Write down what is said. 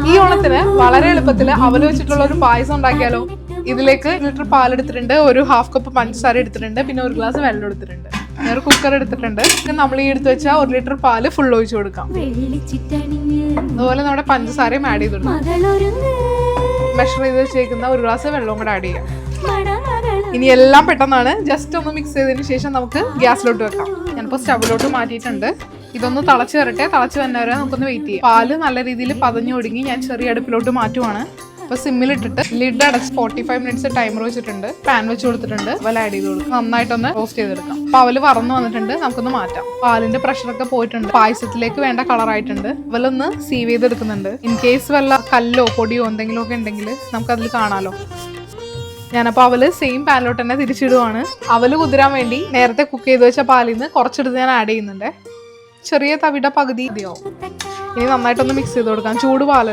ഈ ഓണത്തിന് വളരെ എളുപ്പത്തിൽ അവല് വെച്ചിട്ടുള്ള ഒരു പായസം ഉണ്ടാക്കിയാലോ? ഇതിലേക്ക് 1 ലിറ്റർ പാൽ എടുത്തിട്ടുണ്ട്, ഒരു 1/2 കപ്പ് പഞ്ചസാര എടുത്തിട്ടുണ്ട്, പിന്നെ 1 ഗ്ലാസ് വെള്ളം എടുത്തിട്ടുണ്ട്, ഞാൻ ഒരു കുക്കർ എടുത്തിട്ടുണ്ട്. നമ്മൾ ഈ എടുത്ത് വെച്ചാൽ 1 ലിറ്റർ പാല് ഫുൾ ഒഴിച്ചു കൊടുക്കാം. അതുപോലെ നമ്മുടെ പഞ്ചസാരയും ആഡ് ചെയ്ത് കൊടുക്കാം. മെഷർ ചെയ്ത് വെച്ചേക്കുന്ന 1 ഗ്ലാസ് വെള്ളവും കൂടെ ആഡ് ചെയ്യാം. ഇനി എല്ലാം പെട്ടെന്നാണ്. ജസ്റ്റ് ഒന്ന് മിക്സ് ചെയ്തതിന് ശേഷം നമുക്ക് ഗ്യാസിലോട്ട് വെക്കാം. ഞാനിപ്പോൾ സ്റ്റവിലോട്ട് മാറ്റിയിട്ടുണ്ട്. ഇതൊന്ന് തിളച്ച് വരട്ടെ. തിളച്ച് വന്നവരെ നമുക്കൊന്ന് വെയിറ്റ് ചെയ്യാം. പാല് നല്ല രീതിയിൽ പതഞ്ഞൊടുങ്ങി ഞാൻ ചെറിയ അടുപ്പിലോട്ട് മാറ്റുവാണ്. അപ്പോൾ സിമ്മിലിട്ടിട്ട് ലിഡ് അടച്ച് 45 മിനിറ്റ്സ് ടൈമർ വെച്ചിട്ടുണ്ട്. പാൻ വെച്ച് കൊടുത്തിട്ടുണ്ട്. അവൽ ആഡ് ചെയ്ത് കൊടുക്കും. നന്നായിട്ടൊന്ന് റോസ്റ്റ് ചെയ്തെടുക്കാം. അപ്പോൾ അവല് വറന്ന് വന്നിട്ടുണ്ട്. നമുക്കൊന്ന് മാറ്റാം. പാലിന്റെ പ്രഷറൊക്കെ പോയിട്ടുണ്ട്. പായസത്തിലേക്ക് വേണ്ട കളറായിട്ടുണ്ട്. അവലൊന്ന് സീവ് ചെയ്തെടുക്കുന്നുണ്ട്. ഇൻ കേസ് വല്ല കല്ലോ പൊടിയോ എന്തെങ്കിലും ഒക്കെ ഉണ്ടെങ്കിൽ നമുക്കതിൽ കാണാമല്ലോ. ഞാനപ്പോൾ അവല് സെയിം പാനിലോട്ട് തന്നെ തിരിച്ചിടുവാണ്. അവല് കുതിരാൻ വേണ്ടി നേരത്തെ കുക്ക് ചെയ്ത് വെച്ച പാലിൽ നിന്ന് കുറച്ചെടുത്ത് ഞാൻ ആഡ് ചെയ്യുന്നുണ്ട്. ചെറിയ തവിയുടെ പകുതി മതിയാവും. ഇനി നന്നായിട്ടൊന്ന് മിക്സ് ചെയ്ത് കൊടുക്കാം. ചൂട് പാൽ